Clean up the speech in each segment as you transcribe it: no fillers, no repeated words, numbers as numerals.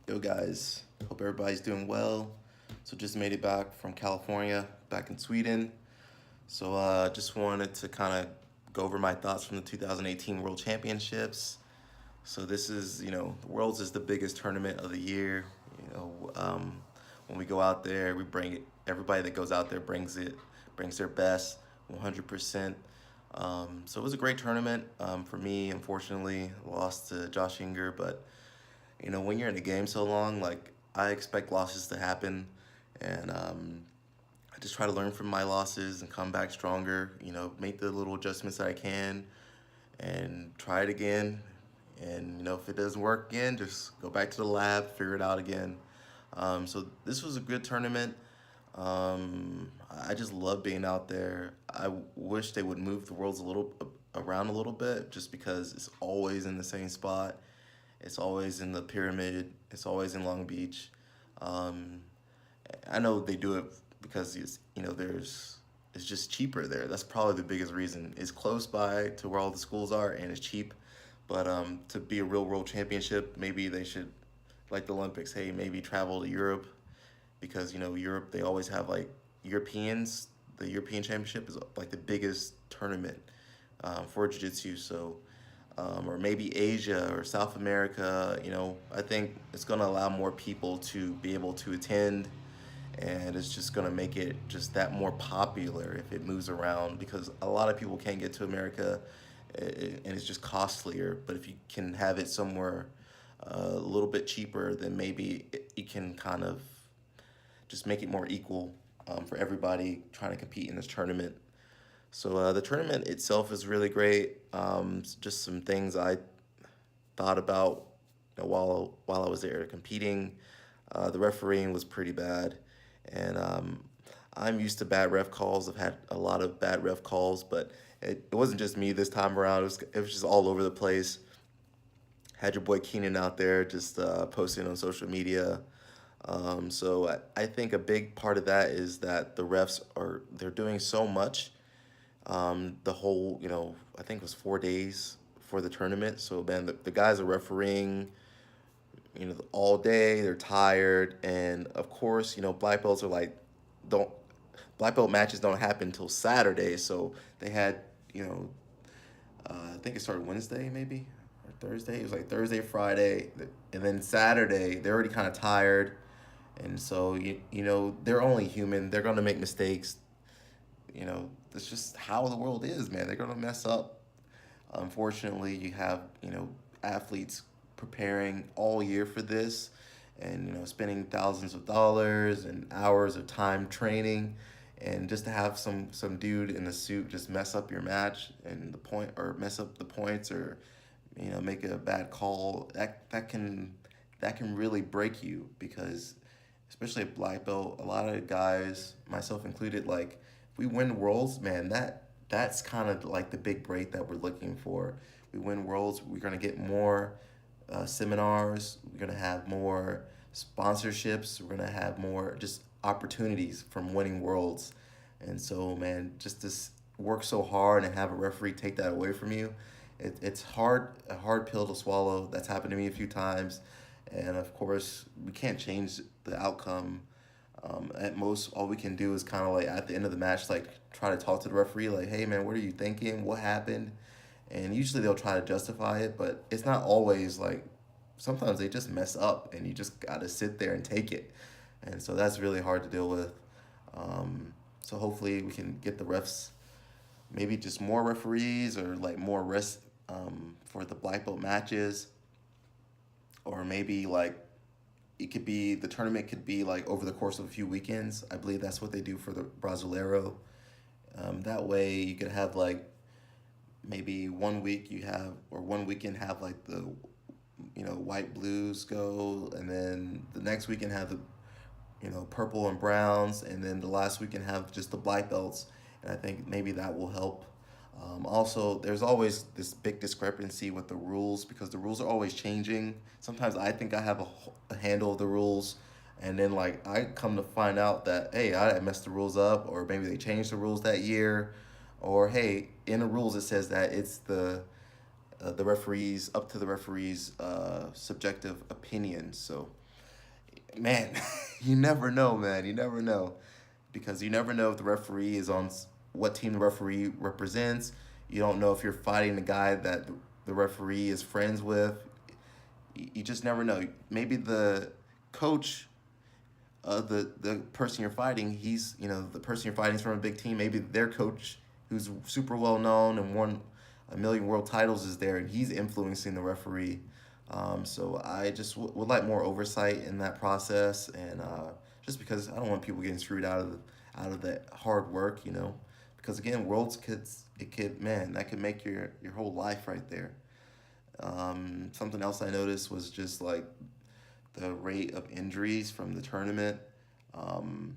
Yo, guys, hope everybody's doing well. So, just made it back from California, back in Sweden. So, just wanted to kind of go over my thoughts from the 2018 World Championships. So, this is, the Worlds is the biggest tournament of the year. You know, um, when we go out there, we bring it, everybody that goes out there brings their best 100%. So, it was a great tournament. For me, unfortunately, lost to Josh Inger, but when you're in a game so long, like I expect losses to happen, and I just try to learn from my losses and come back stronger. Make the little adjustments that I can, and try it again. And if it doesn't work again, just go back to the lab, figure it out again. So this was a good tournament. I just love being out there. I wish they would move the worlds a little around a little bit, just because it's always in the same spot. It's always in the pyramid. It's always in Long Beach. Um, I know they do it because it's just cheaper there. That's probably the biggest reason. It's close by to where all the schools are, and it's cheap. But to be a real world championship, maybe they should, like the Olympics. Hey, maybe travel to Europe, because Europe, they always have like Europeans. The European Championship is like the biggest tournament for jiu-jitsu. So or maybe Asia or South America. I think it's going to allow more people to be able to attend, and it's just going to make it just that more popular if it moves around, because a lot of people can't get to America, and it's just costlier. But if you can have it somewhere a little bit cheaper, then maybe you can kind of just make it more equal for everybody trying to compete in this tournament. So the tournament itself is really great. Just some things I thought about while I was there competing. The refereeing was pretty bad, and I'm used to bad ref calls. I've had a lot of bad ref calls, but it wasn't just me this time around. It was just all over the place. Had your boy Keenan out there just posting on social media. So I think a big part of that is that the refs they're doing so much, the whole, I think it was 4 days for the tournament. So, man, the guys are refereeing, all day. They're tired. And of course, black belts are like, don't, black belt matches don't happen until Saturday. So they had, you know, I think it started Wednesday maybe, or Thursday. It was like Thursday, Friday. And then Saturday, they're already kind of tired. And so, they're only human. They're going to make mistakes. That's just how the world is, man. They're gonna mess up. Unfortunately, you have athletes preparing all year for this, and spending thousands of dollars and hours of time training, and just to have some dude in a suit just mess up your match and the point, or mess up the points, or make a bad call, that can really break you, because especially at black belt, a lot of guys, myself included, like, we win worlds, man, that's kind of like the big break that we're looking for. We win worlds, we're gonna get more seminars, we're gonna have more sponsorships, we're gonna have more just opportunities from winning worlds. And so, man, just to work so hard and have a referee take that away from you, it's a hard pill to swallow. That's happened to me a few times, and of course, we can't change the outcome. At most, all we can do is kind of like at the end of the match, like try to talk to the referee, like, "Hey, man, what are you thinking? What happened?" And usually they'll try to justify it, but it's not always like. Sometimes they just mess up, and you just gotta sit there and take it, and so that's really hard to deal with. So hopefully we can get the refs, maybe just more referees, or like more rest for the black belt matches, or maybe like the tournament could be like over the course of a few weekends. I believe that's what they do for the Brasileiro. That way you could have like maybe 1 week you have, or 1 weekend have like the white blues go, and then the next weekend have the purple and browns, and then the last weekend have just the black belts. And I think maybe that will help. Also, there's always this big discrepancy with the rules, because the rules are always changing. Sometimes I think I have a handle of the rules, and then like I come to find out that, hey, I messed the rules up, or maybe they changed the rules that year, or hey, in the rules it says that it's the referees, up to the referees subjective opinion. So man, you never know, man. You never know. Because you never know if the referee is on what team the referee represents. You don't know if you're fighting the guy that the referee is friends with. You just never know. Maybe the coach, the person you're fighting, he's the person you're fighting is from a big team. Maybe their coach, who's super well known and won a million world titles, is there, and he's influencing the referee. So I just would like more oversight in that process, and just because I don't want people getting screwed out of that hard work, because again, worlds could man, that could make your whole life right there. Something else I noticed was just like the rate of injuries from the tournament. Um,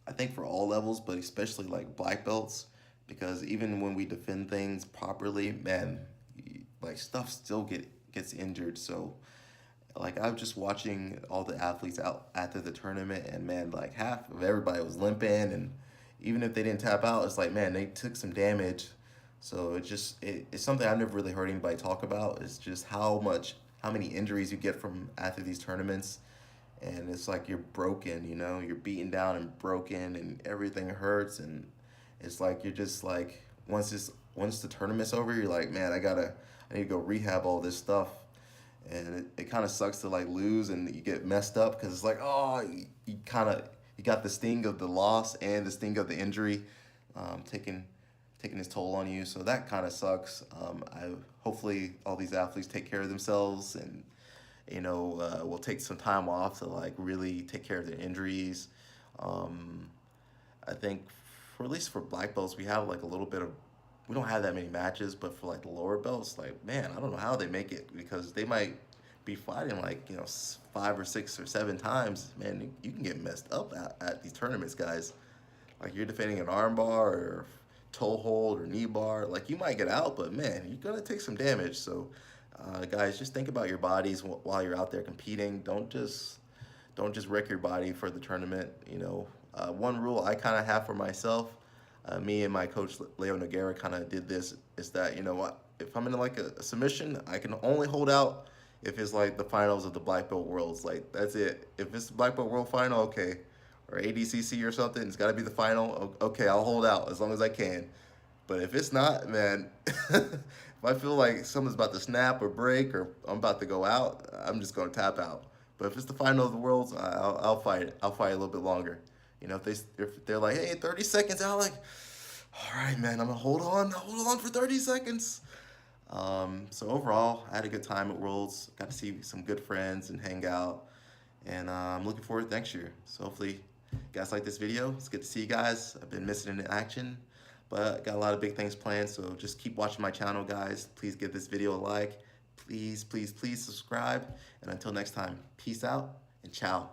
I think for all levels, but especially like black belts, because even when we defend things properly, man, like stuff still gets injured. So like I was just watching all the athletes out after the tournament, and man, like half of everybody was limping, and even if they didn't tap out, it's like man, they took some damage. So it's something I've never really heard anybody talk about. It's just how many injuries you get from after these tournaments, and it's like you're broken, you're beaten down and broken, and everything hurts, and it's like you're just like once the tournament's over, you're like man, I need to go rehab all this stuff, and it kind of sucks to like lose and you get messed up because it's like oh you got the sting of the loss and the sting of the injury, taking its toll on you. So that kind of sucks. I hopefully all these athletes take care of themselves and will take some time off to like really take care of their injuries. Um, I think for at least for black belts we have like a little bit of we don't have that many matches, but for like the lower belts, like man, I don't know how they make it because they might be fighting like 5 or 6 or 7 times. Man, you can get messed up at these tournaments, guys. Like you're defending an armbar or toe hold or knee bar, like you might get out, but man, you're gonna take some damage. So, guys, just think about your bodies while you're out there competing. Don't just wreck your body for the tournament. One rule I kind of have for myself, me and my coach Leo Noguera kind of did this, is that what if I'm in like a submission, I can only hold out if it's like the finals of the black belt worlds. Like that's it. If it's the black belt world final, okay, or ADCC or something, it's got to be the final. Okay, I'll hold out as long as I can. But if it's not, man, if I feel like something's about to snap or break or I'm about to go out, I'm just going to tap out. But if it's the final of the worlds, I'll fight it. I'll fight a little bit longer. If they're like, hey, 30 seconds, Alec. All right, man, I'm gonna hold on for 30 seconds. So overall, I had a good time at Worlds. Got to see some good friends and hang out, and I'm looking forward to next year. So hopefully, you guys like this video. It's good to see you guys. I've been missing in action, but got a lot of big things planned. So just keep watching my channel, guys. Please give this video a like. Please, please, please subscribe. And until next time, peace out and ciao.